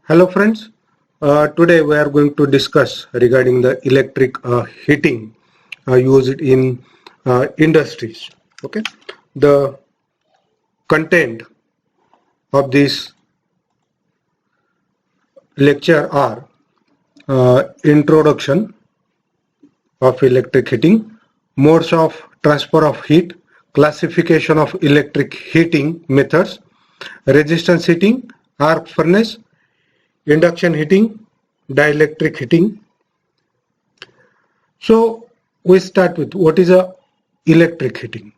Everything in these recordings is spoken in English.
Hello friends, today we are going to discuss regarding the electric heating used in industries. Okay, the content of this lecture are introduction of electric heating, modes of transfer of heat, classification of electric heating methods, resistance heating, arc furnace, induction heating, dielectric heating. So we start with what is a electric heating.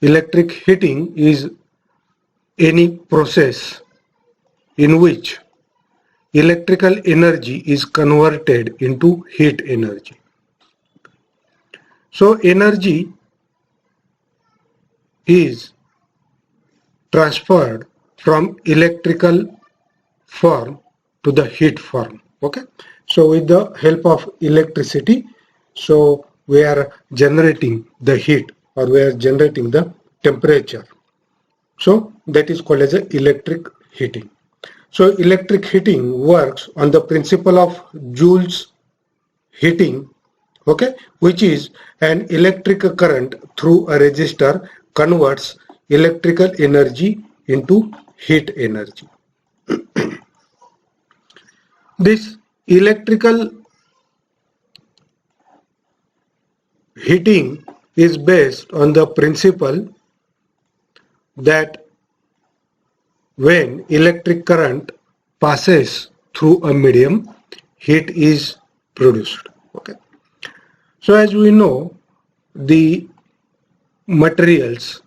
Electric heating is any process in which electrical energy is converted into heat energy. So energy is transferred from electrical form to the heat form. Okay, so with the help of electricity, so we are generating the heat or we are generating the temperature. So that is called as a electric heating. So electric heating works on the principle of Joule's heating, okay, which is an electric current through a resistor converts electrical energy into heat energy. This electrical heating is based on the principle that when electric current passes through a medium, heat is produced. Okay. So as we know, the materials,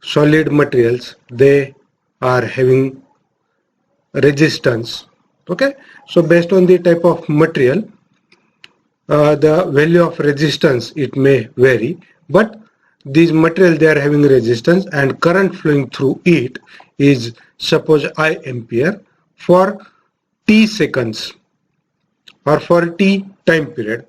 solid materials, they are having resistance. Okay, so based on the type of material, the value of resistance it may vary, but these material they are having resistance and current flowing through it is suppose I ampere for t seconds or for t time period.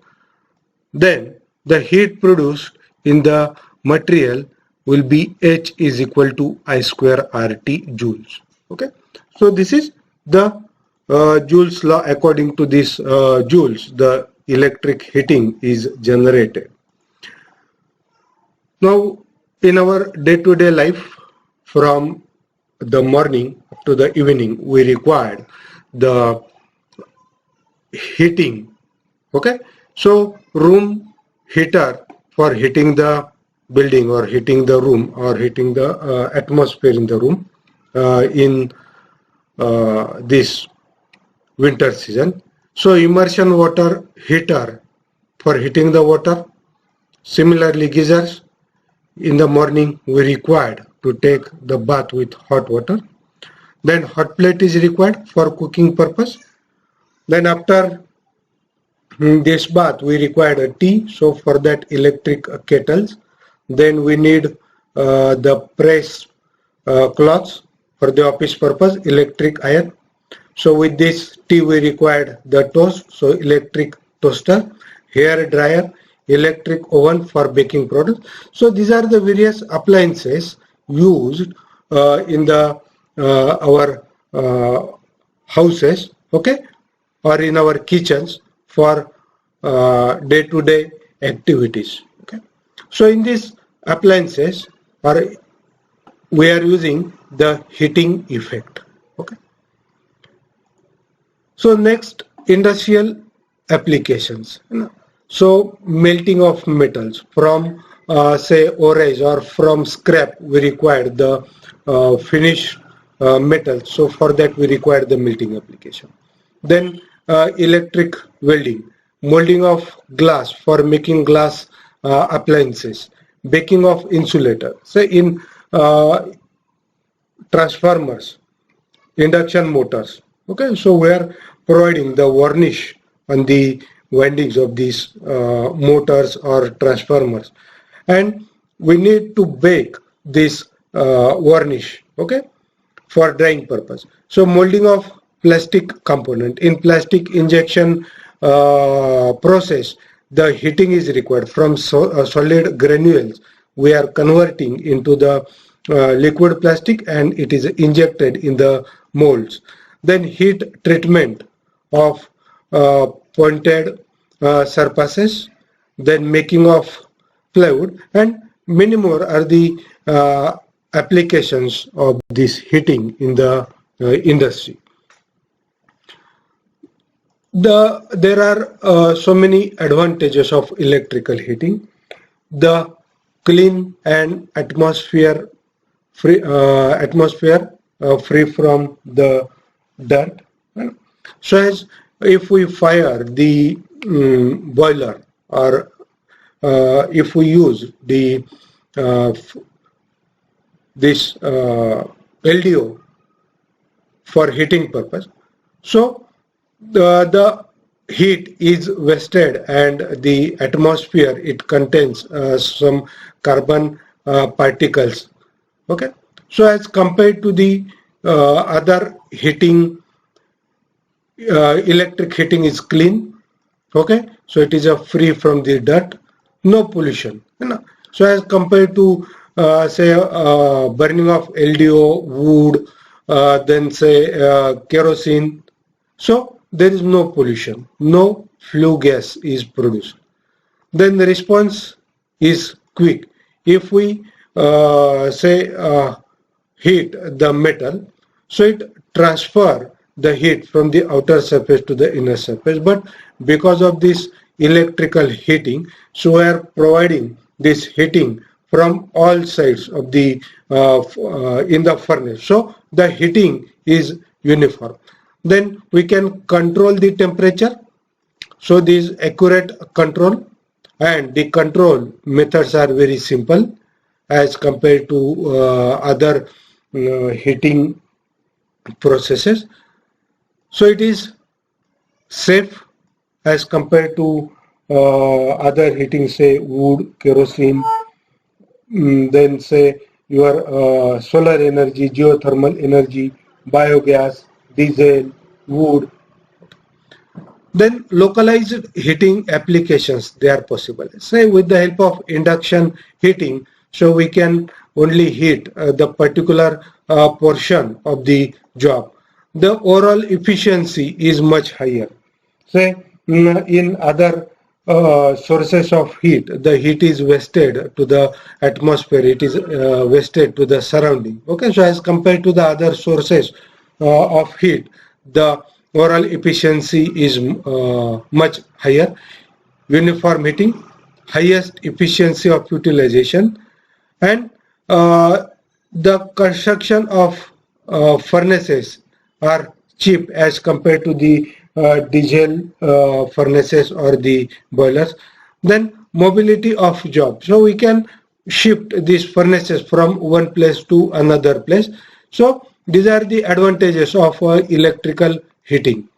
Then the heat produced in the material will be H is equal to I square RT joules. Okay, so this is the Joule's law. According to this joules, the electric heating is generated. Now, in our day-to-day life, from the morning to the evening, we require the heating. Okay, so room heater for heating the building or heating the room or heating the atmosphere in the room in this winter season. So immersion water heater for heating the water. Similarly, geysers, in the morning we required to take the bath with hot water. Then hot plate is required for cooking purpose. Then after this bath we required a tea, so for that electric kettles. Then we need the press cloths for the office purpose, electric iron. So with this tea we required the toast, so electric toaster, hair dryer, electric oven for baking products. So these are the various appliances used in the our houses, okay, or in our kitchens for day-to-day activities. Okay, so in these appliances, we are using the heating effect. Okay. So next, industrial applications. So melting of metals from say ores or from scrap, we require the finished metal. So for that we require the melting application. Then electric welding, molding of glass for making glass appliances, baking of insulator. Say in transformers, induction motors. Okay, so we are providing the varnish on the windings of these motors or transformers, and we need to bake this varnish, okay, for drying purpose. So molding of plastic component. In plastic injection process, the heating is required. From solid granules we are converting into the liquid plastic and it is injected in the molds. then heat treatment of pointed surfaces, then making of plywood, and many more are the applications of this heating in the industry. There are so many advantages of electrical heating. The clean and atmosphere free from the dirt. So as if we fire the boiler, or if we use the this LDO for heating purpose, so the heat is wasted, and the atmosphere, it contains some carbon particles. Okay, so as compared to the other heating, electric heating is clean. Okay, so it is free from the dirt, no pollution. So as compared to say burning of LDO, wood, then say kerosene, so there is no pollution, no flue gas is produced. Then the response is quick. If we say heat the metal, so it transfer the heat from the outer surface to the inner surface. But because of this electrical heating, so we are providing this heating from all sides of the in the furnace. So the heating is uniform. Then we can control the temperature. So this accurate control, and the control methods are very simple as compared to other heating processes. So it is safe as compared to other heating, say wood, kerosene, then say your solar energy, geothermal energy, biogas, diesel, wood. Then localized heating applications, they are possible. Say with the help of induction heating, so we can only heat the particular portion of the job. The overall efficiency is much higher. Say in other sources of heat, the heat is wasted to the atmosphere, it is wasted to the surrounding. Okay, so as compared to the other sources of heat, the overall efficiency is much higher. Uniform heating, highest efficiency of utilization, and the construction of furnaces are cheap as compared to the diesel furnaces or the boilers. Then mobility of job, so we can shift these furnaces from one place to another place. So these are the advantages of electrical heating.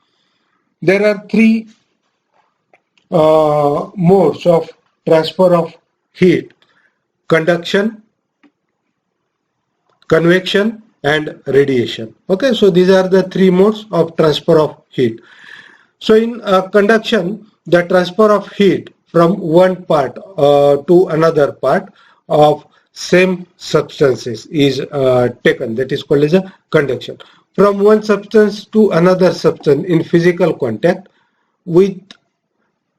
There are three modes of transfer of heat: conduction, convection, and radiation. Okay, so these are the three modes of transfer of heat. So in conduction, the transfer of heat from one part to another part of same substances is taken. That is called as a conduction. From one substance to another substance in physical contact with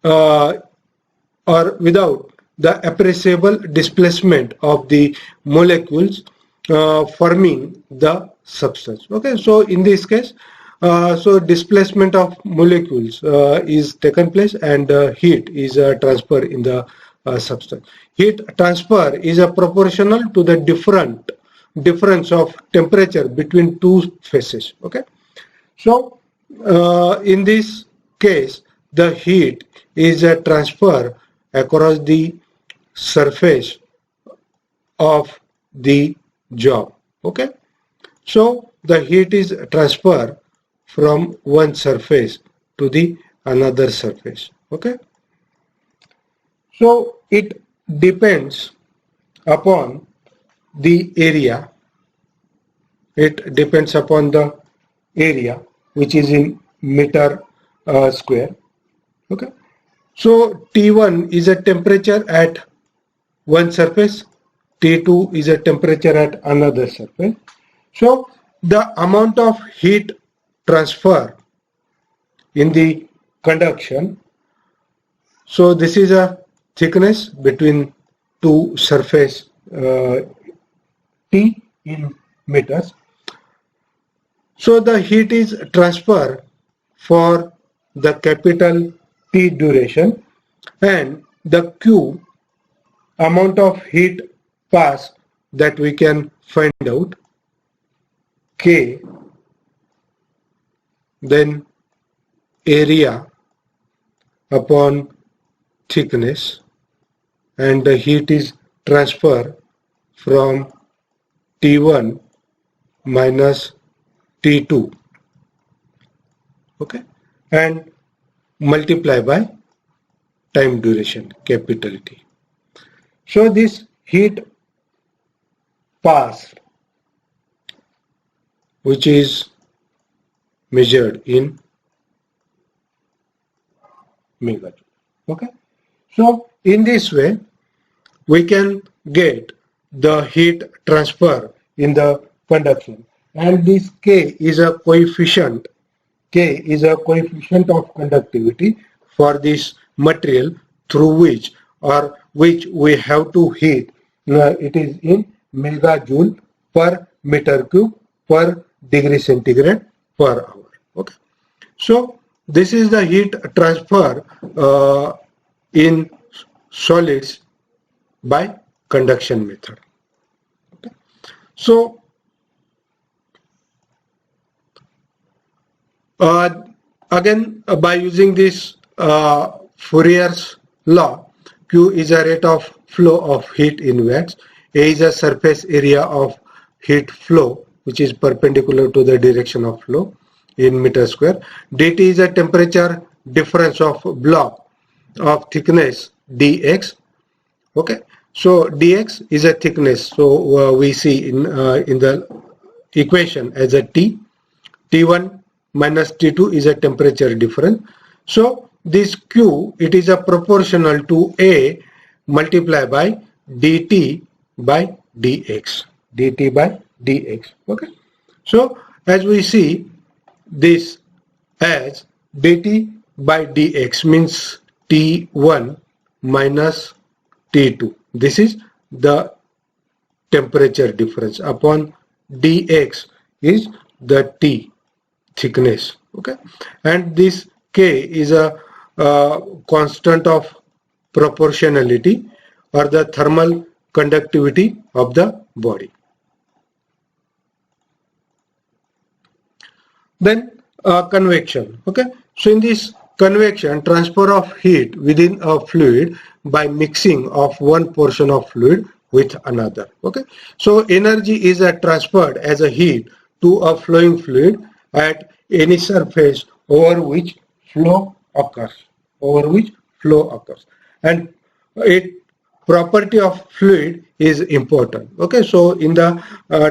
or without the appreciable displacement of the molecules forming the substance. Okay, so in this case, so displacement of molecules is taken place, and heat is transferred in the substance. Heat transfer is proportional to the difference of temperature between two phases. Okay, so in this case, the heat is a transfer across the surface of the job. Okay, so the heat is transferred from one surface to the another surface. Okay, so it depends upon the area. It depends upon the area, which is in meter square. Okay, so T1 is a temperature at one surface, T2 is a temperature at another surface. So the amount of heat transfer in the conduction. So this is a thickness between two surface T in meters. So the heat is transferred for the capital T duration, and the Q amount of heat pass that we can find out, K, then area upon thickness, and the heat is transferred from T1 minus T2, okay, and multiply by time duration, capital T. So this heat pass, which is measured in megajoule, okay. So in this way we can get the heat transfer in the conduction, and this K is a coefficient. K is a coefficient of conductivity for this material through which we have to heat. It is in megajoule per meter cube per degree centigrade per hour. Okay. So this is the heat transfer in solids by conduction method. Okay. So again, by using this Fourier's law, Q is a rate of flow of heat in watts, A is a surface area of heat flow which is perpendicular to the direction of flow in meter square, dt is a temperature difference of block of thickness dx. Okay, so dx is a thickness, so we see in the equation as a T. T1 minus T2 is a temperature difference. So this Q, it is a proportional to A multiplied by dt by dx. dt by dx. Okay. So as we see this as dt by dx means T1 minus T2. This is the temperature difference upon dx is the T thickness. Okay, and this K is a constant of proportionality or the thermal conductivity of the body. Then convection. Okay, so in this convection, transfer of heat within a fluid by mixing of one portion of fluid with another. Okay, so energy is transferred as a heat to a flowing fluid at any surface over which flow occurs. And it property of fluid is important. Okay, so in the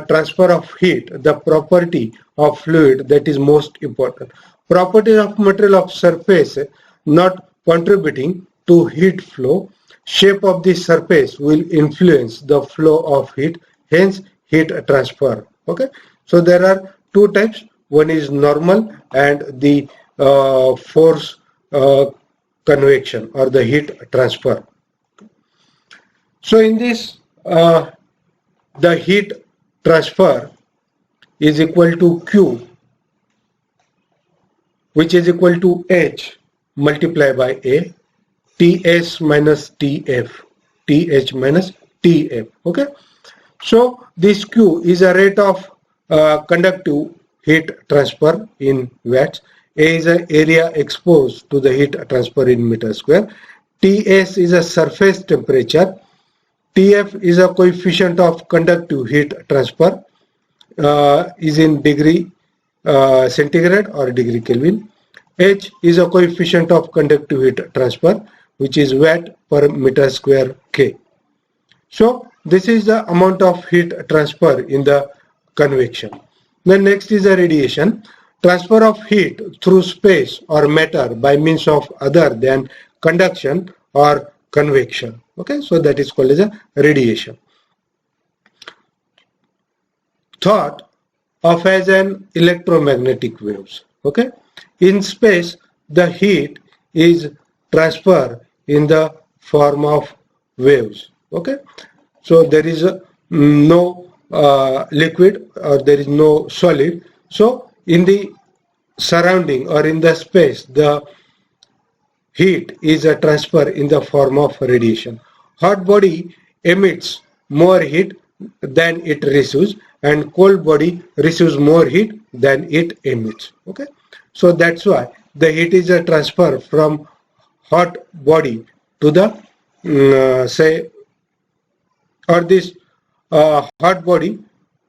transfer of heat, the property of fluid, that is most important. Property of material of surface not contributing to heat flow. Shape of the surface will influence the flow of heat, hence heat transfer. Okay, so there are two types. One is normal and the force convection or the heat transfer. So in this, the heat transfer is equal to Q, which is equal to H multiplied by A, Ts minus Tf, Th minus Tf. Okay, so this Q is a rate of conductive heat transfer in watts. A is an area exposed to the heat transfer in meter square. Ts is a surface temperature. Tf is a coefficient of conductive heat transfer, is in degree centigrade or degree Kelvin. H is a coefficient of conductive heat transfer, which is watt per meter square K. So this is the amount of heat transfer in the convection. Then next is the radiation. Transfer of heat through space or matter by means of other than conduction or convection. Okay, so that is called as a radiation. Thought of as an electromagnetic waves. Okay, in space the heat is transferred in the form of waves. Okay, so there is no liquid or there is no solid. So in the surrounding or in the space, the heat is a transfer in the form of radiation. Hot body emits more heat than it receives, and cold body receives more heat than it emits. Okay, so that's why the heat is a transfer from hot body to the say, or this hot body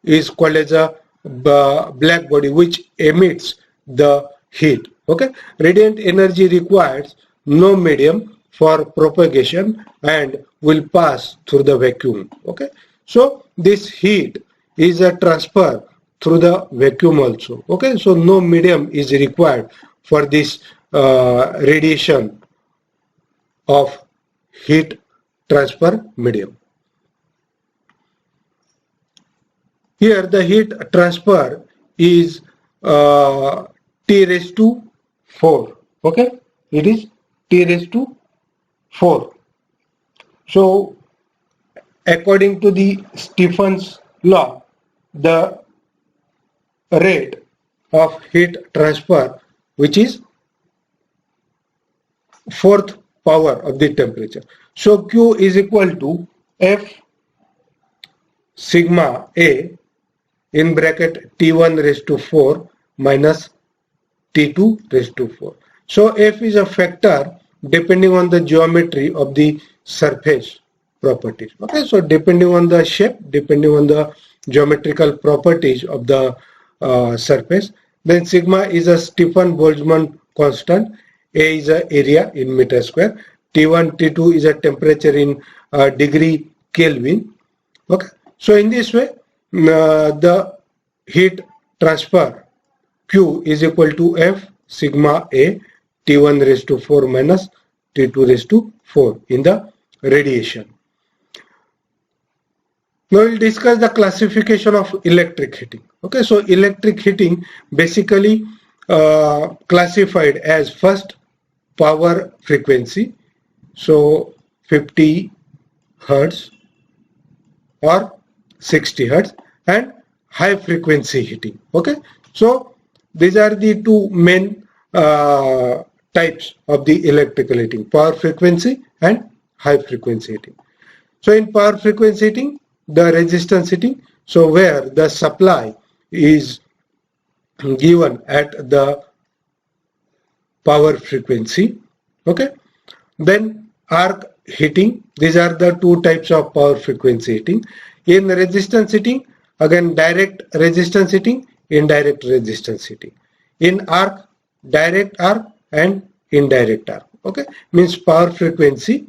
is called as a black body, which emits the heat. Okay, radiant energy requires no medium for propagation and will pass through the vacuum. Okay, so this heat is a transfer through the vacuum also. Okay, so no medium is required for this radiation of heat transfer medium. Here the heat transfer is T raised to 4. Okay, it is T raised to 4. So according to the Stephen's law, the rate of heat transfer, which is fourth power of the temperature. So Q is equal to F sigma A in bracket T1 raised to 4 minus T2 raised to 4. So F is a factor depending on the geometry of the surface properties. Okay, so depending on the shape, depending on the geometrical properties of the surface, then sigma is a Stefan-Boltzmann constant, A is a area in meter square, T1, T2 is a temperature in degree Kelvin. Okay, so in this way, the heat transfer Q is equal to F sigma A T1 raised to 4 minus T2 raised to 4 in the radiation. Now we'll discuss the classification of electric heating. Okay, so electric heating basically classified as first power frequency, so 50 Hertz or 60 Hertz, and high frequency heating. Okay, so these are the two main types of the electrical heating: power frequency and high frequency heating. So in power frequency heating, the resistance heating, so where the supply is given at the power frequency. Okay, then arc heating, these are the two types of power frequency heating. In resistance heating, again direct resistance heating, indirect resistance heating. In arc, direct arc and indirect arc. Okay, means power frequency,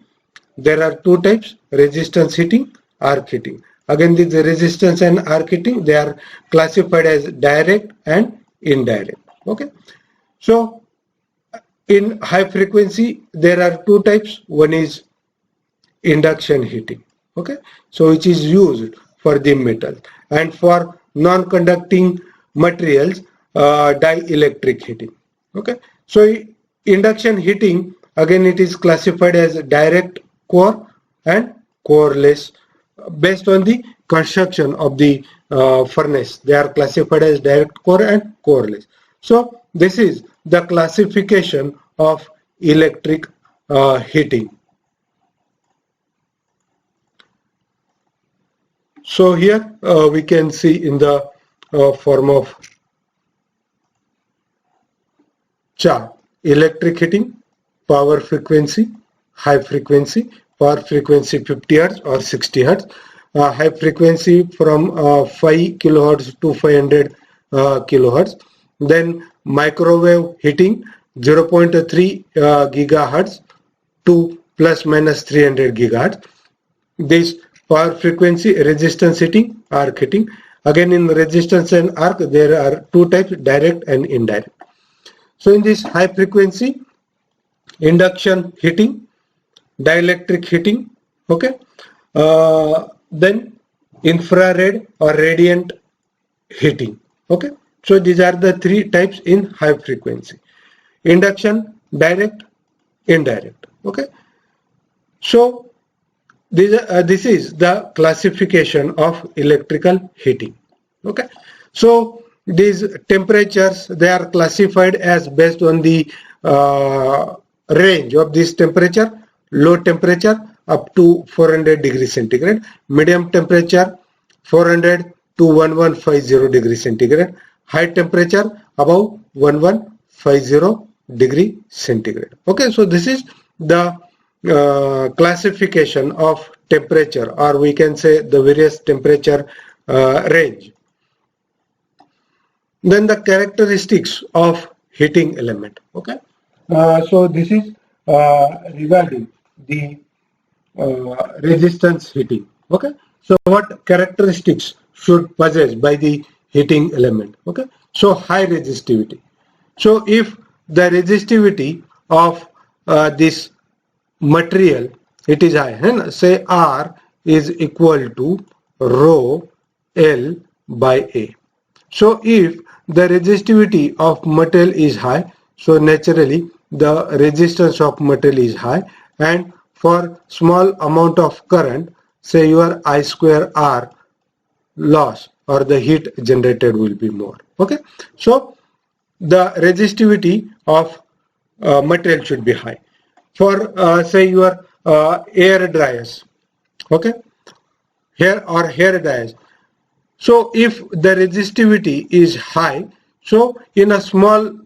there are two types: resistance heating, arc heating. Again, this resistance and arc heating, they are classified as direct and indirect. Okay, so in high frequency there are two types. One is induction heating. Okay, so which is used for the metal, and for non-conducting materials, dielectric heating. Okay, so induction heating, again it is classified as direct core and coreless. Based on the construction of the furnace, they are classified as direct core and coreless. So this is the classification of electric heating. So here we can see in the form of chart: electric heating, power frequency, high frequency. Power frequency 50 Hertz or 60 Hertz, high frequency from 5 kilohertz to 500 kilohertz. Then microwave heating 0.3 gigahertz to plus minus 300 gigahertz. This power frequency resistance heating, arc heating. Again, in resistance and arc there are two types: direct and indirect. So in this high frequency, induction heating, dielectric heating. Okay, then infrared or radiant heating. Okay, So these are the three types in high frequency: induction, direct, indirect. Okay. So this is the classification of electrical heating. Okay. So these temperatures, they are classified as based on the range of this temperature: low temperature up to 400 degrees centigrade, medium temperature 400 to 1150 degrees centigrade, high temperature above 1150 degree centigrade. Okay, so this is the classification of temperature, or we can say the various temperature range. Then the characteristics of heating element. Okay, so this is regarding the resistance heating. Okay, so what characteristics should possess by the heating element? Okay, so high resistivity. So if the resistivity of this material, it is high, and say R is equal to rho L by A. So if the resistivity of metal is high, so naturally the resistance of metal is high, and for small amount of current, say your I square R loss or the heat generated will be more. Okay, so the resistivity of material should be high. For say your air dryers, okay, hair dryers. So if the resistivity is high, so in a small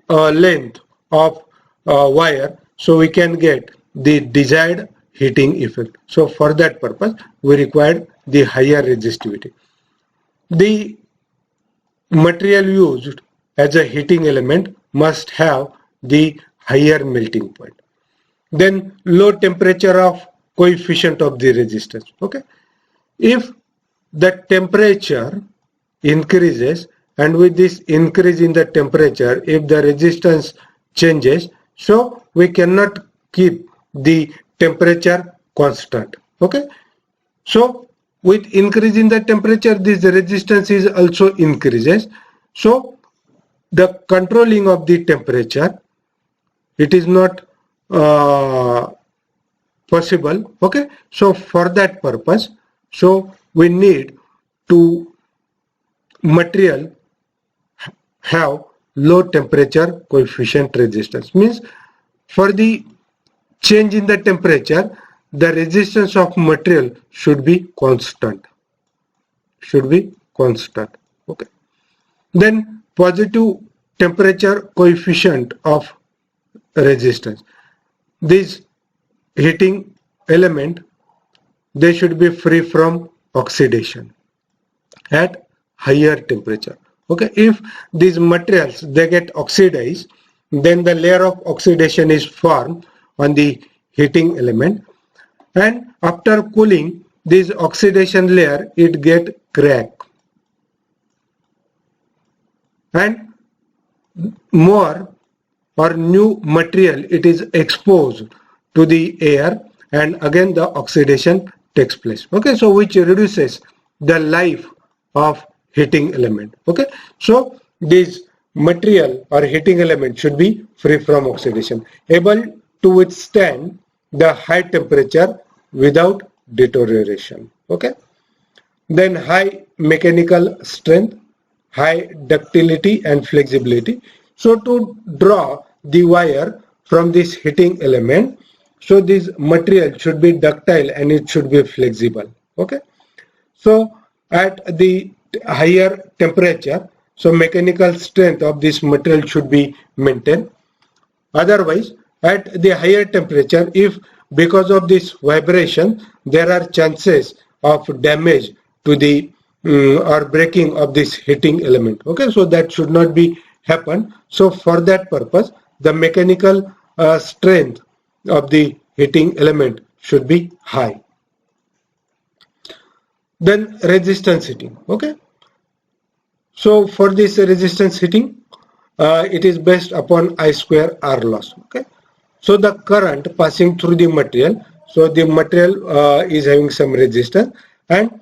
length of wire, so we can get the desired heating effect. So for that purpose, we require the higher resistivity. The material used as a heating element must have the higher melting point. Then low temperature of coefficient of the resistance. Okay, if the temperature increases, and with this increase in the temperature, if the resistance changes, so we cannot keep the temperature constant. Okay, so with increase in the temperature, this resistance is also increases. So the controlling of the temperature, it is not possible. Okay, so for that purpose, so we need to material have low temperature coefficient resistance. Means for the change in the temperature, the resistance of material should be constant. Okay. Then positive temperature coefficient of resistance. This heating element, they should be free from oxidation at higher temperature. Okay, if these materials, they get oxidized, then the layer of oxidation is formed on the heating element, and after cooling, this oxidation layer, it get cracked, and more or new material, it is exposed to the air, and again the oxidation takes place. Okay, so which reduces the life of heating element. Okay, so this material or heating element should be free from oxidation, able to withstand the high temperature without deterioration. Okay, then high mechanical strength, high ductility and flexibility. So to draw the wire from this heating element, so this material should be ductile and it should be flexible. Okay, so at the higher temperature, so mechanical strength of this material should be maintained. Otherwise, at the higher temperature, if because of this vibration, there are chances of damage to the or breaking of this heating element. Okay, so that should not be happen. So for that purpose, the mechanical strength of the heating element should be high. Then resistance heating. Okay, so for this resistance heating, it is based upon I square R loss. Okay, so the current passing through the material, so the material is having some resistance, and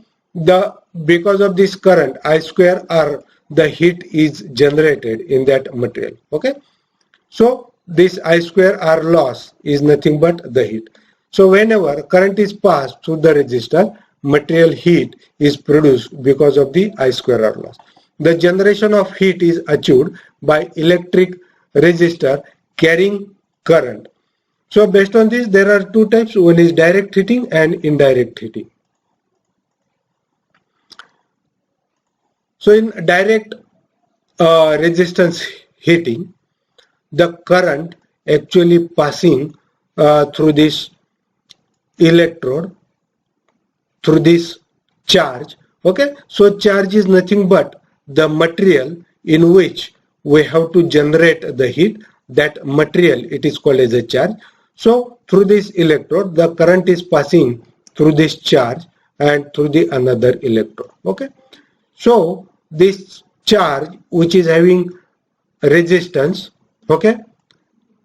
because of this current I square R, the heat is generated in that material. Okay, so this I square R loss is nothing but the heat. So whenever current is passed through the resistor, material heat is produced because of the I square R loss. The generation of heat is achieved by electric resistor carrying current. So based on this, there are two types. One is direct heating and indirect heating. So in direct resistance heating, the current actually passing through this electrode, through this charge. Okay, so charge is nothing but the material in which we have to generate the heat. That material, it is called as a charge. So through this electrode, the current is passing through this charge and through the another electrode. Okay, so this charge which is having resistance, okay,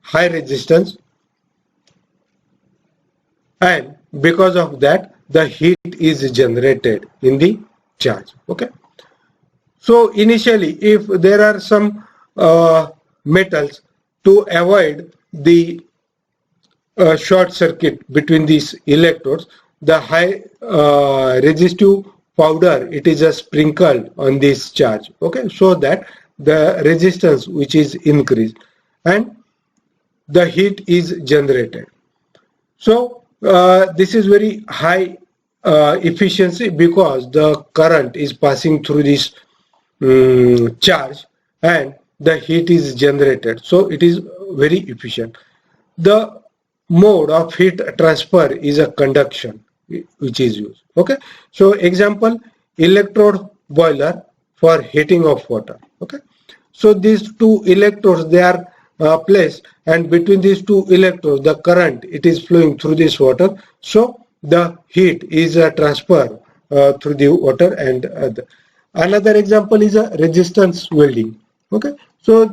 high resistance, and because of that the heat is generated in the charge. Okay, so initially if there are some metals, to avoid the short circuit between these electrodes, the high resistive powder, it is sprinkled on this charge. Okay, so that the resistance which is increased and the heat is generated. So this is very high efficiency because the current is passing through this charge and the heat is generated. So it is very efficient. The mode of heat transfer is a conduction which is used. Okay, so example, electrode boiler for heating of water. Okay, so these two electrodes, they are placed, and between these two electrodes the current, it is flowing through this water. So the heat is transferred through the water. And another example is a resistance welding. Okay, so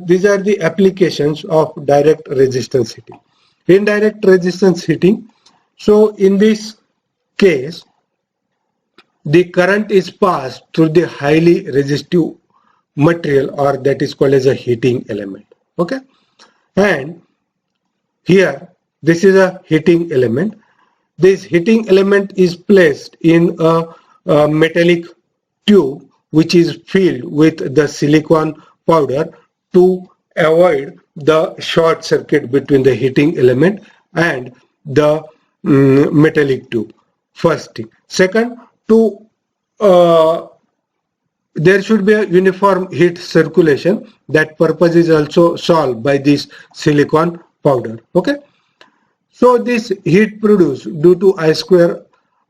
these are the applications of direct resistance heating. Indirect resistance heating, so in this case the current is passed through the highly resistive material, or that is called as a heating element. Okay, and here this is a heating element. This heating element is placed in a metallic tube which is filled with the silicon powder to avoid the short circuit between the heating element and the metallic tube. First thing. Second, to there should be a uniform heat circulation. That purpose is also solved by this silicon powder. Okay, so this heat produced due to I square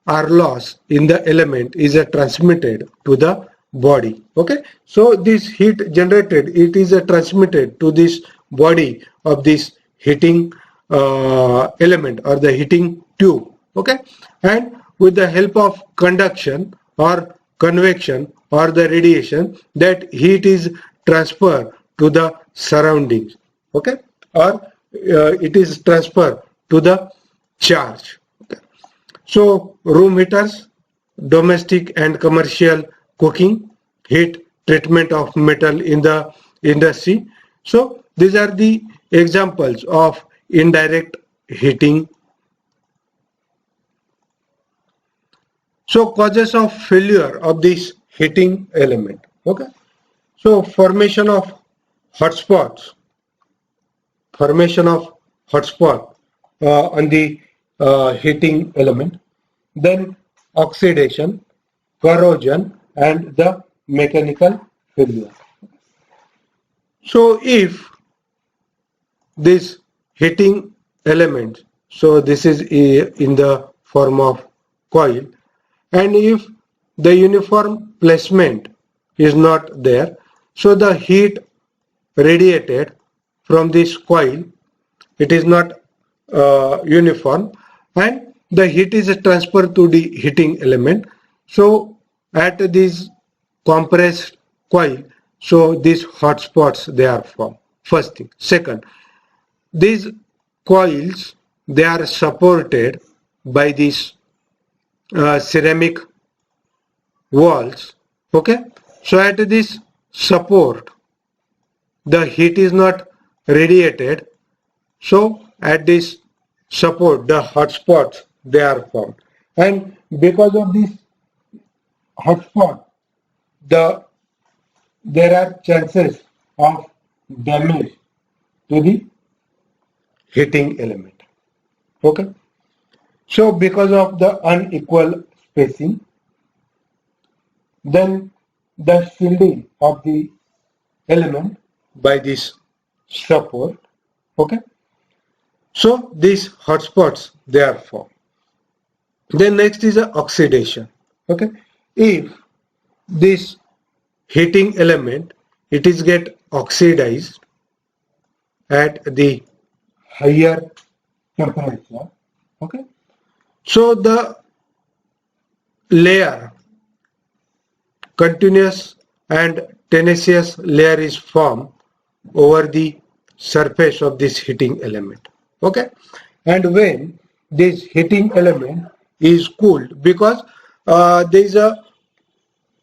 R loss in the element is transmitted to the body. Okay, so this heat generated, it is transmitted to this body of this heating element or the heating tube. Okay, and with the help of conduction or convection or the radiation, that heat is transferred to the surroundings. Okay, or it is transferred to the charge. Okay. So room heaters, domestic and commercial cooking, heat treatment of metal in the industry. So these are the examples of indirect heating. So causes of failure of this heating element. Okay, so formation of hotspots, on the heating element, then oxidation, corrosion, and the mechanical failure. So if this heating element, so this is in the form of coil, and if the uniform placement is not there, so the heat radiated from this coil, it is not uniform, and the heat is transferred to the heating element. So at this compressed coil, so these hot spots, they are formed. First thing. Second, these coils, they are supported by these ceramic walls. Okay, so at this support, the heat is not radiated. So at this support, the hotspots, they are formed. And because of this hotspot, there are chances of damage to the heating element. Okay. So because of the unequal spacing, then the shielding of the element by this support. Okay. So these hotspots, they are formed. Then next is the oxidation. Okay. If this heating element, it is get oxidized at the higher temperature. Okay. So the layer, continuous and tenacious layer is formed over the surface of this heating element. Okay. And when this heating element is cooled, because there is a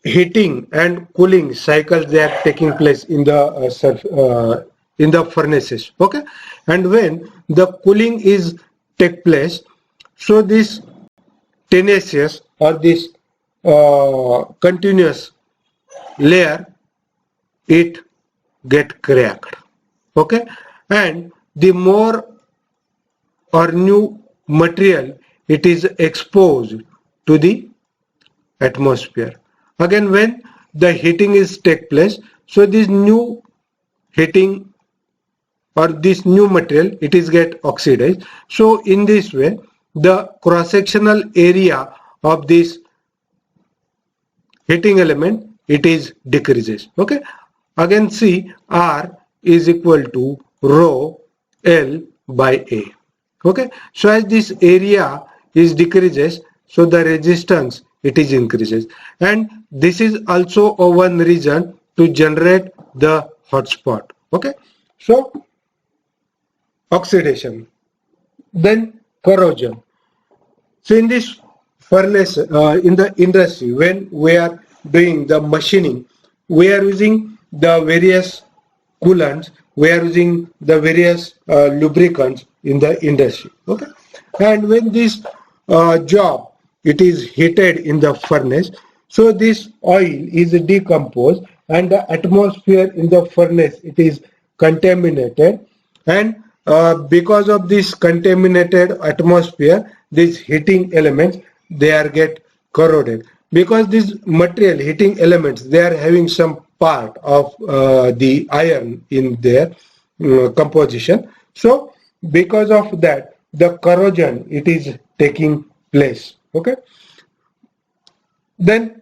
heating and cooling cycles, they are taking place in the furnaces. Okay. And when the cooling is take place, so this tenacious or this continuous layer, it get cracked. Okay. And the more or new material, it is exposed to the atmosphere. Again, when the heating is take place, so this new heating or this new material, it is get oxidized. So in this way, the cross-sectional area of this heating element, it is decreases. Okay. Again, see, R is equal to rho L by A. Okay. So as this area is decreases, so the resistance, it is increases. And this is also one reason to generate the hotspot. Okay. So oxidation, then corrosion. So in this furnace, in the industry, when we are doing the machining, we are using the various coolants, we are using the various lubricants in the industry. Okay. And when this job, it is heated in the furnace, so this oil is decomposed and the atmosphere in the furnace, it is contaminated. And because of this contaminated atmosphere, these heating elements, they are get corroded, because these material heating elements, they are having some part of the iron in their composition. So because of that, the corrosion, it is taking place. Okay. Then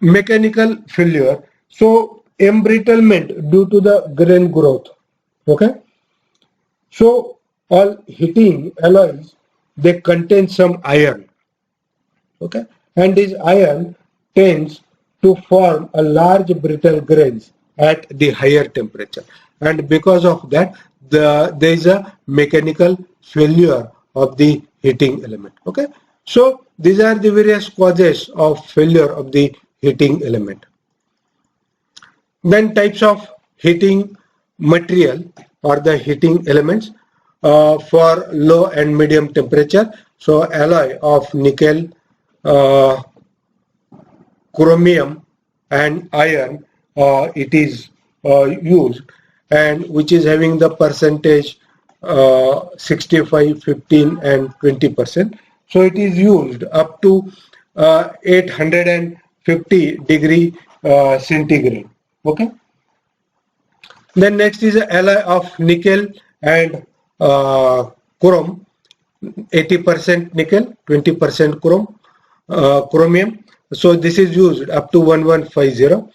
mechanical failure, so embrittlement due to the grain growth. Okay. So all heating alloys, they contain some iron. Okay. And this iron tends to form a large brittle grains at the higher temperature. And because of that, there is a mechanical failure of the heating element. Okay. So these are the various causes of failure of the heating element. Then types of heating material or the heating elements for low and medium temperature. So alloy of nickel, chromium and iron, it is used, and which is having the percentage 65, 15 and 20%. So it is used up to 850 degree centigrade. Okay. Then next is the alloy of nickel and chrome, 80% nickel, 20% chromium. So this is used up to 1150.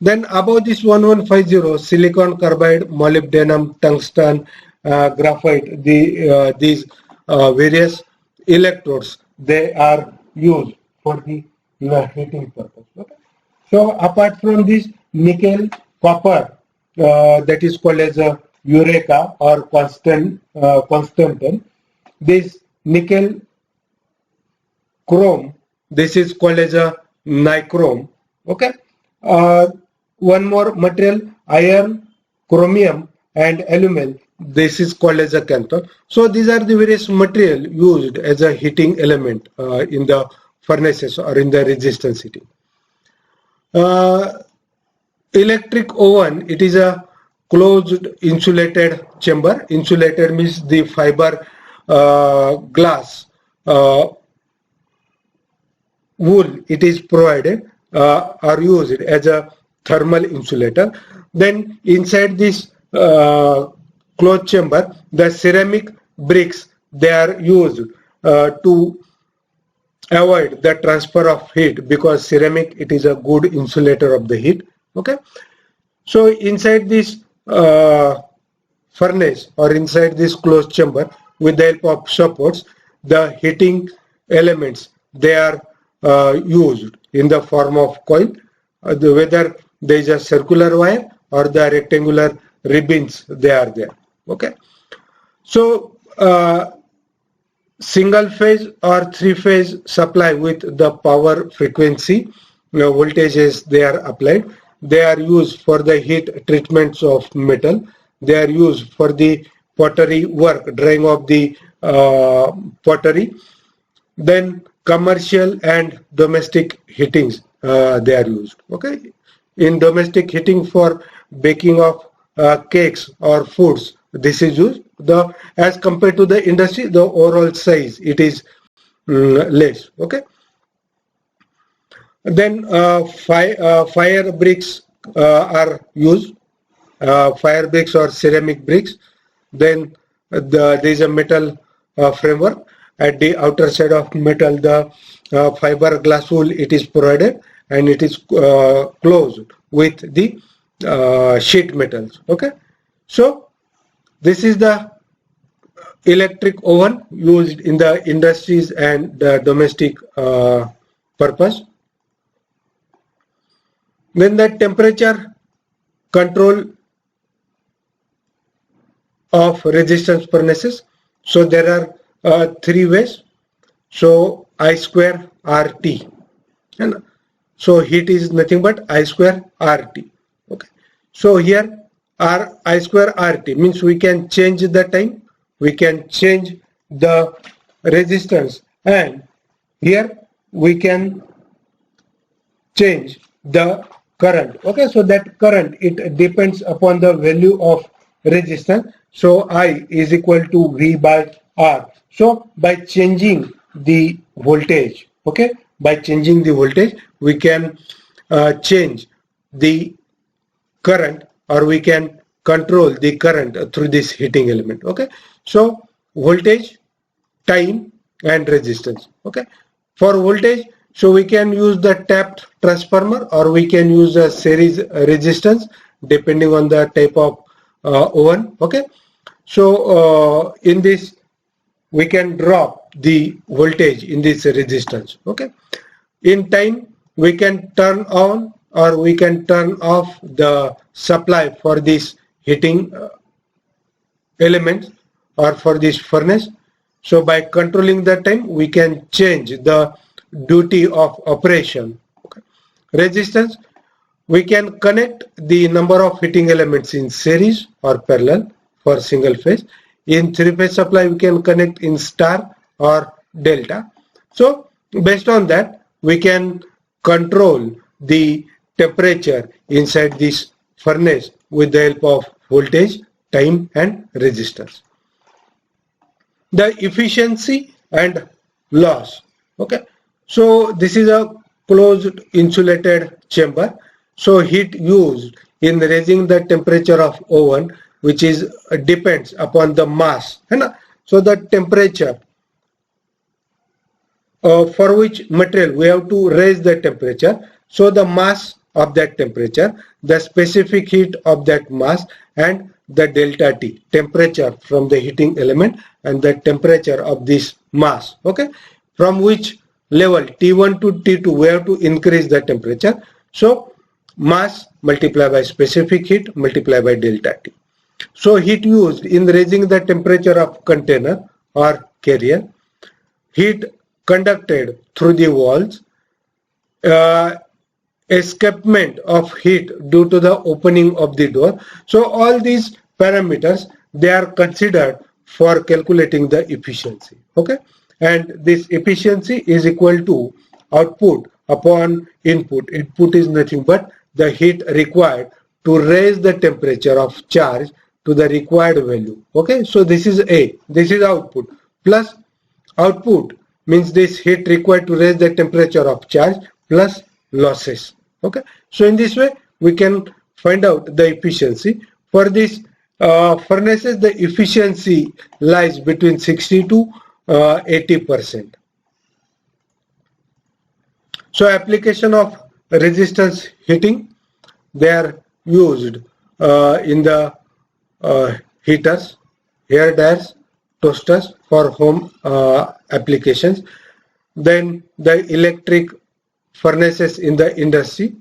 Then above this 1150, silicon carbide, molybdenum, tungsten, graphite, these various electrodes, they are used for the heating purpose. Okay. So apart from this nickel, copper, that is called as a Eureka or Constantan. This nickel, chrome, this is called as a nichrome. Okay. one more material, iron, chromium and aluminum. This is called as a cathode. So these are the various material used as a heating element in the furnaces or in the resistance heating. Electric oven, it is a closed insulated chamber. Insulated means the fiber glass wool, it is provided or used as a thermal insulator. Then inside this closed chamber, the ceramic bricks, they are used to avoid the transfer of heat, because ceramic, it is a good insulator of the heat. Okay, so inside this furnace or inside this closed chamber, with the help of supports, the heating elements, they are used in the form of coil, whether there is a circular wire or the rectangular ribbons, they are there. Okay, so single phase or three phase supply with the power frequency voltages, they are applied. They are used for the heat treatments of metal. They are used for the pottery work, drying of the pottery. Then commercial and domestic heatings, they are used. Okay, in domestic heating for baking of cakes or foods, this is used. The as compared to the industry, the overall size, it is less. Okay. Then fire bricks are used, fire bricks or ceramic bricks. Then there is a metal framework. At the outer side of metal, the fiber glass wool, it is provided, and it is closed with the sheet metals. Okay, so this is the electric oven used in the industries and the domestic purpose. Then the temperature control of resistance furnaces. So there are three ways. So I square RT, and so heat is nothing but I square RT. Okay, so here I square RT means we can change the time, we can change the resistance, and here we can change the current. Okay, so that current, it depends upon the value of resistance. So I is equal to V by R. So by changing the voltage, okay, by changing the voltage, we can change the current, or we can control the current through this heating element. Okay, so voltage, time and resistance. Okay, for voltage, so we can use the tapped transformer, or we can use a series resistance depending on the type of oven. Okay, so in this we can drop the voltage in this resistance. Okay, in time we can turn on or we can turn off the supply for this heating element or for this furnace. So by controlling the time, we can change the duty of operation. Okay. Resistance, we can connect the number of heating elements in series or parallel for single phase. In three phase supply, we can connect in star or delta. So based on that, we can control the temperature inside this furnace with the help of voltage, time and resistance. The efficiency and loss. Okay, so this is a closed insulated chamber. So heat used in raising the temperature of oven, which is depends upon the mass. So the temperature for which material we have to raise the temperature. So the mass of that temperature, the specific heat of that mass, and the delta T, temperature from the heating element, and the temperature of this mass. Okay, from which level T1 to T2 we have to increase the temperature. So mass multiplied by specific heat multiplied by delta T. So heat used in raising the temperature of container or carrier, heat conducted through the walls, escapement of heat due to the opening of the door. So all these parameters, they are considered for calculating the efficiency. Okay, and this efficiency is equal to output upon input. Input is nothing but the heat required to raise the temperature of charge to the required value. Okay, so this is A, this is output, plus output means this heat required to raise the temperature of charge plus losses. Okay, so in this way we can find out the efficiency. For this furnaces, the efficiency lies between 60 to 80%. So application of resistance heating, they are used in the heaters, hair dryers, toasters for home applications. Then the electric furnaces in the industry,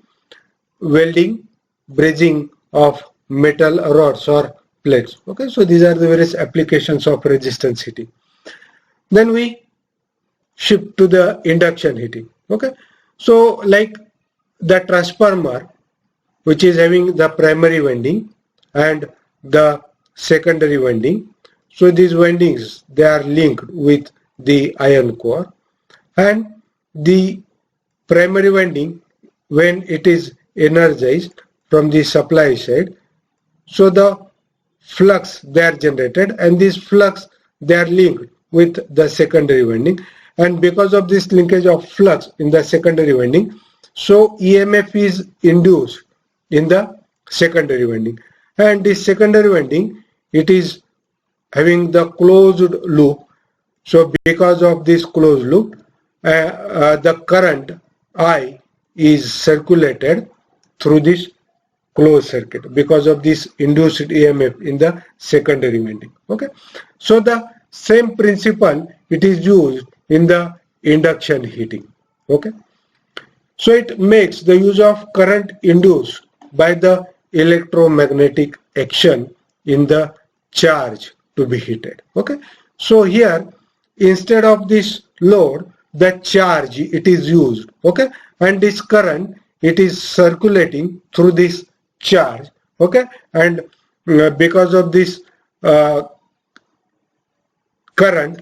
welding, brazing of metal rods or plates. Okay, so these are the various applications of resistance heating. Then we shift to the induction heating. Okay, so like the transformer, which is having the primary winding and the secondary winding. So these windings, they are linked with the iron core, and the primary winding, when it is energized from the supply side, so the flux they are generated, and this flux they are linked with the secondary winding, and because of this linkage of flux in the secondary winding, so EMF is induced in the secondary winding, and this secondary winding, it is having the closed loop. So because of this closed loop, the current I is circulated through this closed circuit because of this induced EMF in the secondary winding. Okay, so the same principle it is used in the induction heating. Okay, so it makes the use of current induced by the electromagnetic action in the charge to be heated. Okay, so here instead of this load, the charge it is used. Okay, and this current it is circulating through this charge. Okay, and because of this current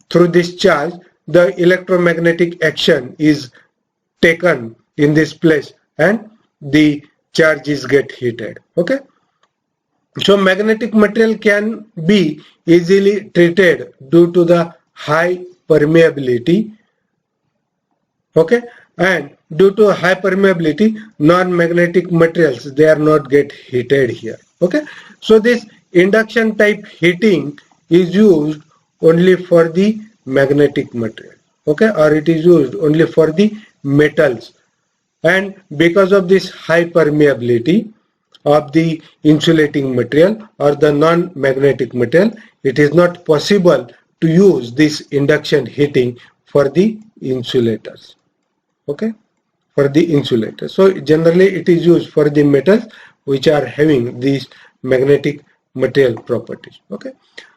through this charge, the electromagnetic action is taken in this place and the charges get heated. Okay, so magnetic material can be easily treated due to the high permeability. Okay, and due to high permeability, non-magnetic materials, they are not get heated here. Okay, so this induction type heating is used only for the magnetic material. Okay, or it is used only for the metals, and because of this high permeability of the insulating material or the non-magnetic material, it is not possible to use this induction heating for the insulators. Okay, for the insulator. So generally it is used for the metals which are having these magnetic material properties. Okay,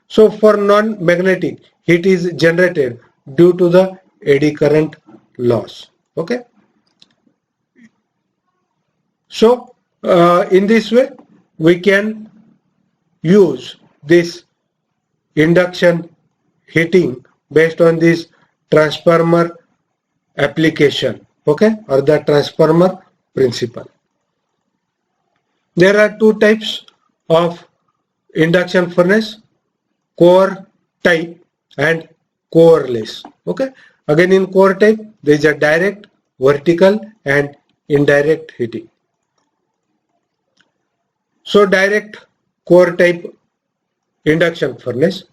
so for non-magnetic, heat is generated due to the eddy current loss. Okay, so in this way we can use this induction heating based on this transformer application. Okay, or the transformer principle. There are two types of induction furnace: core type and coreless. Okay, again in core type there is a direct, vertical and indirect heating. So direct core type induction furnace,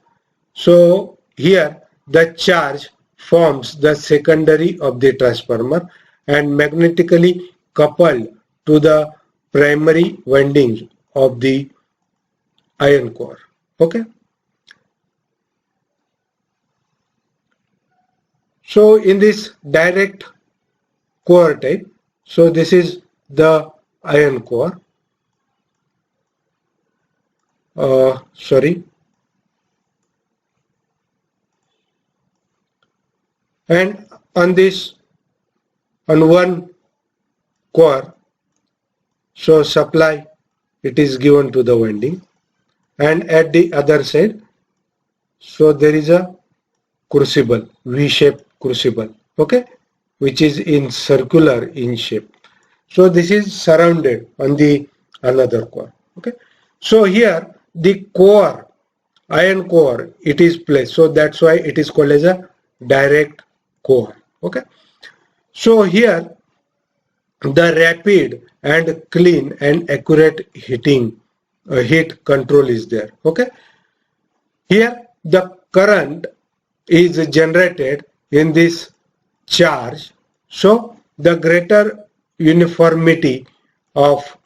so here the charge forms the secondary of the transformer and magnetically coupled to the primary windings of the iron core. Okay, so in this direct core type, so this is the iron core. Sorry, and on this, on one core. So supply, it is given to the winding, and at the other side, so there is a crucible, V-shaped crucible, okay, which is in circular in shape. So this is surrounded on the another core, okay. So here the core, iron core, it is placed. So that's why it is called as a direct core, okay. So here the rapid and clean and accurate heat control is there, okay. Here the current is generated in this charge, so the greater uniformity of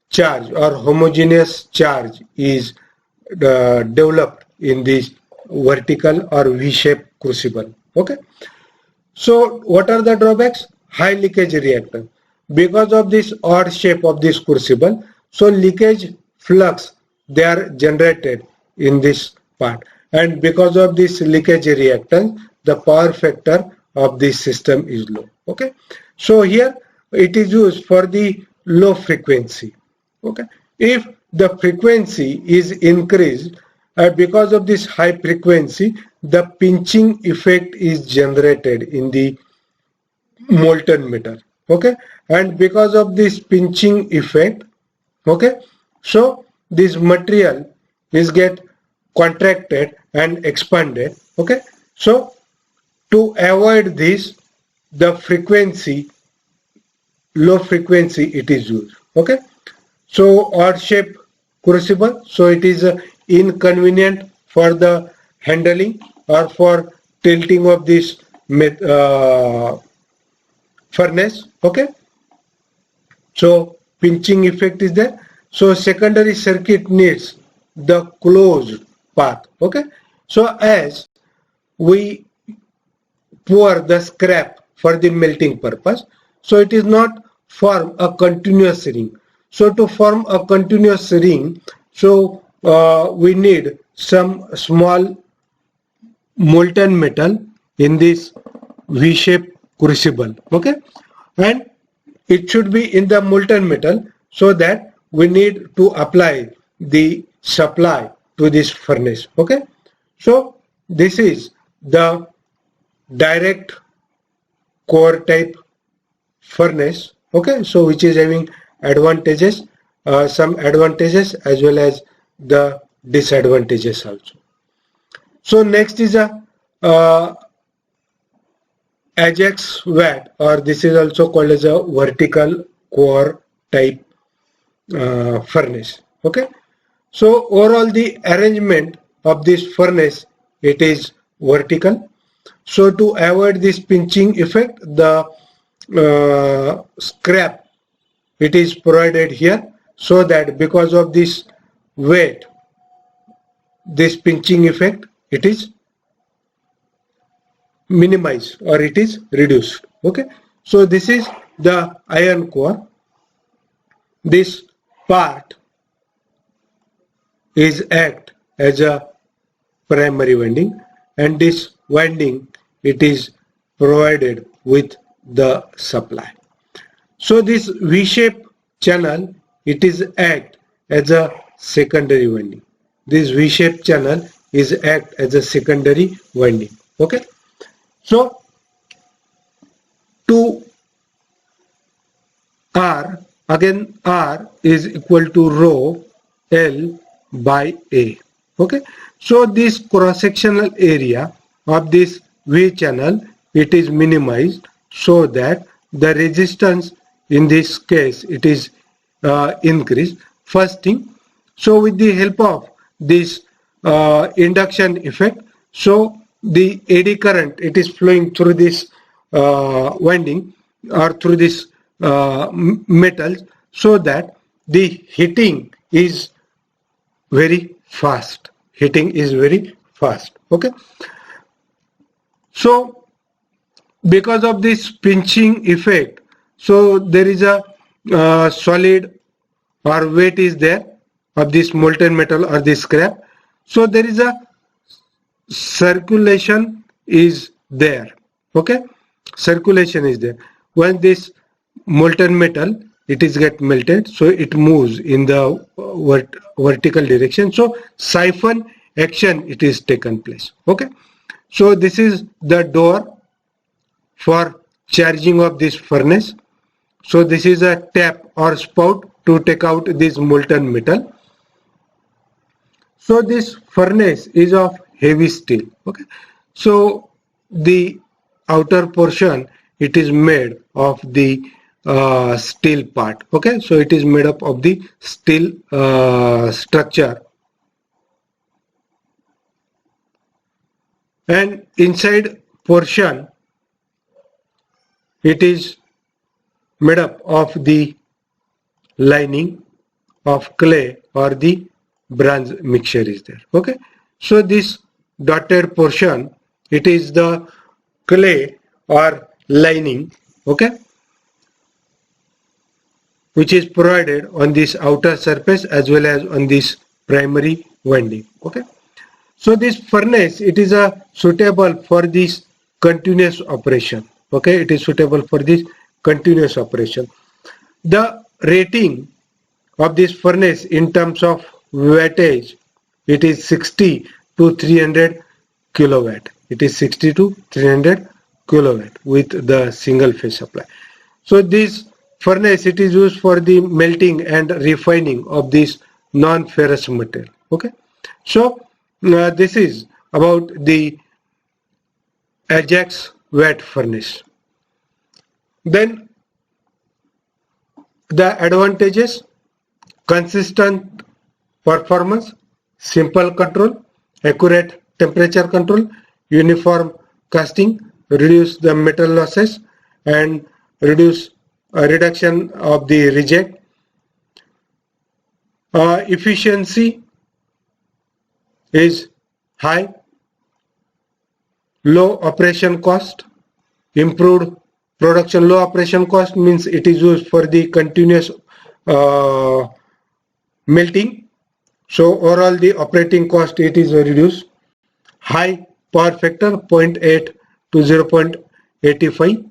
charge or homogeneous charge is developed in this vertical or V-shaped crucible, okay. So what are the drawbacks? High leakage reactance. Because of this odd shape of this crucible, so leakage flux they are generated in this part, and because of this leakage reactance, the power factor of this system is low, okay. So here it is used for the low frequency, okay. If the frequency is increased, because of this high frequency, the pinching effect is generated in the molten metal, okay. And because of this pinching effect, okay, so this material is get contracted and expanded, okay. So to avoid this, the frequency, low frequency it is used, okay. So odd shape crucible, so it is inconvenient for the handling or for tilting of this furnace, okay. So pinching effect is there. So secondary circuit needs the closed path, okay. So as we pour the scrap for the melting purpose, so it is not form a continuous ring. So to form a continuous ring, so we need some small molten metal in this V-shaped crucible, okay, and it should be in the molten metal, so that we need to apply the supply to this furnace, okay. So this is the direct core type furnace, okay, so which is having advantages, some advantages as well as the disadvantages also. So next is a Ajax VAT, or this is also called as a vertical core type furnace, okay. So overall the arrangement of this furnace, it is vertical. So to avoid this pinching effect, the scrap, it is provided here, so that because of this weight, this pinching effect, it is minimized or it is reduced, okay. So this is the iron core. This part is act as a primary winding, and this winding, it is provided with the supply. So this V-shaped channel, it is act as a secondary winding. This V-shaped channel is act as a secondary winding, okay. So to R, again R is equal to rho L by A, okay. So this cross-sectional area of this V channel, it is minimized, so that the resistance in this case, it is increased. First thing, so with the help of this induction effect, so the eddy current, it is flowing through this winding or through this metals, so that the heating is very fast. Heating is very fast, okay. So because of this pinching effect, so there is a solid or weight is there of this molten metal or this scrap, so there is a circulation is there, okay. Circulation is there. When this molten metal, it is get melted, so it moves in the vertical direction. So siphon action it is taken place. Okay, so this is the door for charging of this furnace. So this is a tap or spout to take out this molten metal. So this furnace is of heavy steel. Okay, so the outer portion it is made of the steel part. Okay, so it is made up of the steel structure, and inside portion it is made up of the lining of clay or the bronze mixture is there. Okay, so this dotted portion it is the clay or lining, okay, which is provided on this outer surface as well as on this primary winding. Okay, so this furnace it is suitable for this continuous operation. Okay, it is suitable for this continuous operation. The rating of this furnace in terms of wattage, it is 60 to 300 kilowatt. It is 60 to 300 kilowatt with the single phase supply. So this furnace it is used for the melting and refining of this non-ferrous material. Okay, so this is about the Ajax wet furnace. Then the advantages: consistent performance, simple control, accurate temperature control, uniform casting, reduce the metal losses, and reduction of the reject. Efficiency is high, low operation cost, improved production. Low operation cost means it is used for the continuous melting, so overall the operating cost it is reduced. High power factor 0.8 to 0.85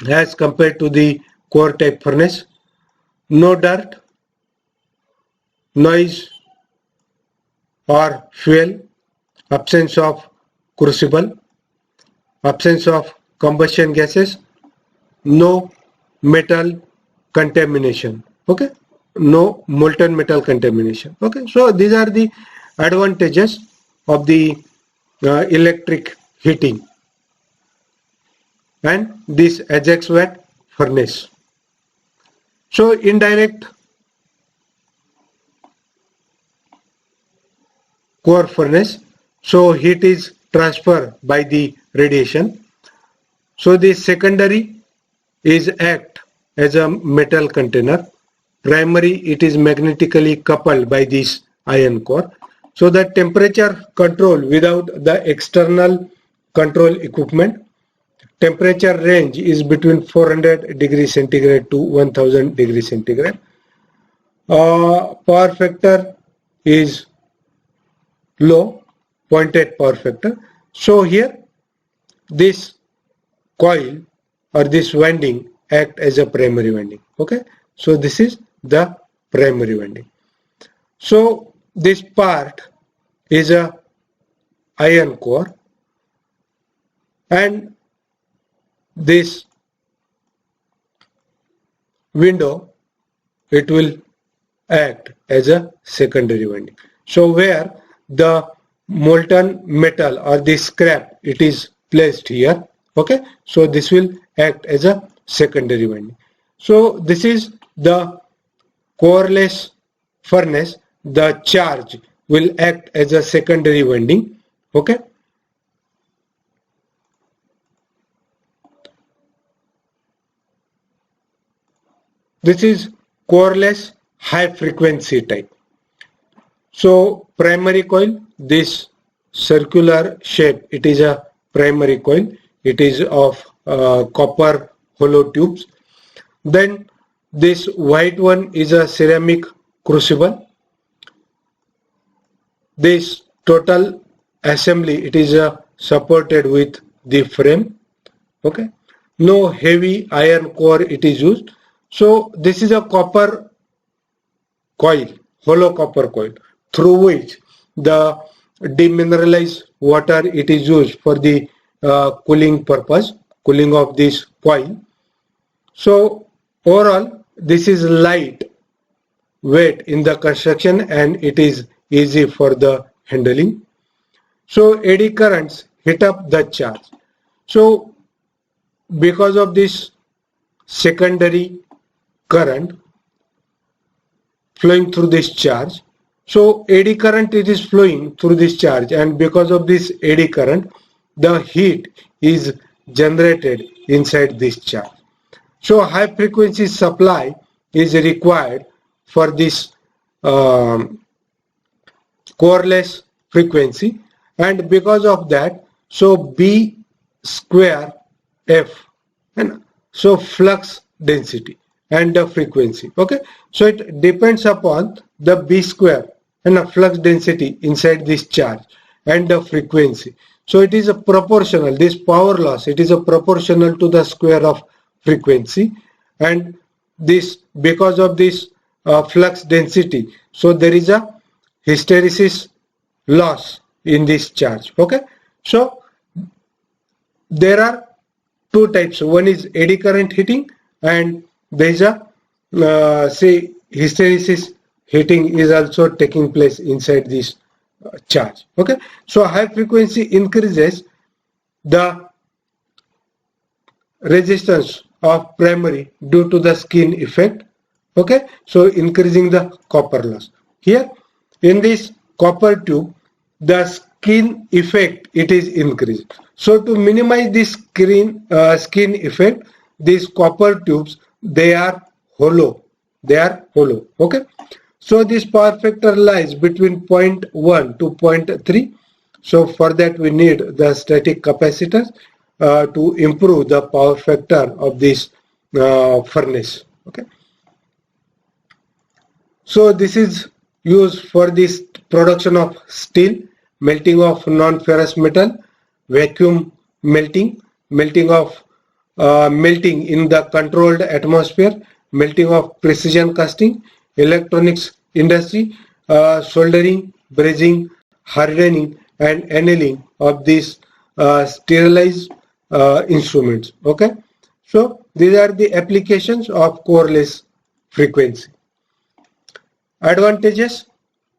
as compared to the core type furnace. No dirt, noise or fuel, absence of crucible, absence of combustion gases, no metal contamination. Okay, no molten metal contamination. Okay, so these are the advantages of the electric heating and this Ajax wet furnace. So indirect core furnace, so heat is transferred by the radiation. So the secondary is act as a metal container. Primary it is magnetically coupled by this iron core. So the temperature control without the external control equipment. Temperature range is between 400 degrees centigrade to 1000 degrees centigrade. Power factor is low, 0.8 power factor. So here this coil or this winding act as a primary winding. Okay, so this is the primary winding. So this part is a iron core, and this window it will act as a secondary winding. So where the molten metal or the scrap it is placed here. Okay, so this will act as a secondary winding. So this is the coreless furnace. The charge will act as a secondary winding. Okay, this is coreless high frequency type. So primary coil, this circular shape, it is a primary coil. It is of copper hollow tubes. Then this white one is a ceramic crucible. This total assembly it is supported with the frame. Okay, no heavy iron core it is used. So this is a copper coil, hollow copper coil, through which the demineralized water it is used for the cooling purpose, cooling of this coil. So overall, this is light weight in the construction and it is easy for the handling. So eddy currents hit up the charge. So because of this secondary current flowing through this charge, so eddy current it is flowing through this charge, and because of this eddy current the heat is generated inside this charge. So high frequency supply is required for this coreless frequency, and because of that, so B square F, and so flux density and the frequency. Okay, so it depends upon the B square and the flux density inside this charge and the frequency. So it is a proportional, this power loss, it is a proportional to the square of frequency, and this because of this flux density, so there is a hysteresis loss in this charge. Okay, so there are two types. One is eddy current heating, and there is a say hysteresis heating is also taking place inside this charge. Okay, so high frequency increases the resistance of primary due to the skin effect. Okay, so increasing the copper loss. Here in this copper tube, the skin effect it is increased. So to minimize this skin effect, these copper tubes they are hollow. They are hollow. Okay, so this power factor lies between 0.1 to 0.3. So for that we need the static capacitors to improve the power factor of this furnace. Okay, so this is used for this production of steel, melting of non-ferrous metal, vacuum melting, melting in the controlled atmosphere, melting of precision casting, electronics industry, soldering, brazing, hardening and annealing of these sterilized instruments. Okay, so these are the applications of coreless frequency. Advantages: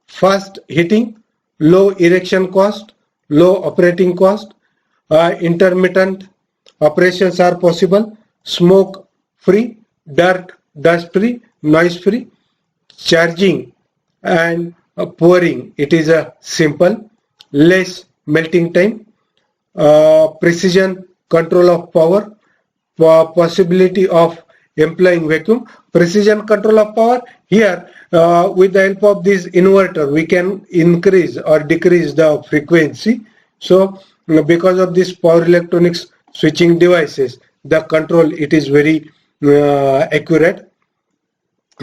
fast heating, low erection cost, low operating cost, intermittent operations are possible, smoke free, dirt, dust free, noise free, charging and pouring it is a simple, less melting time, precision control of power, possibility of employing vacuum, precision control of power. Here with the help of this inverter we can increase or decrease the frequency. So because of this power electronics switching devices, the control it is very accurate.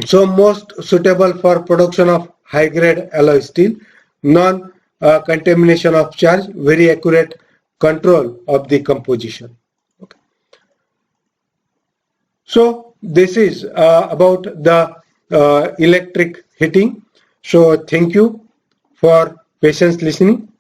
So most suitable for production of high grade alloy steel, non contamination of charge, very accurate control of the composition. Okay. So this is about the electric heating. So thank you for patience listening.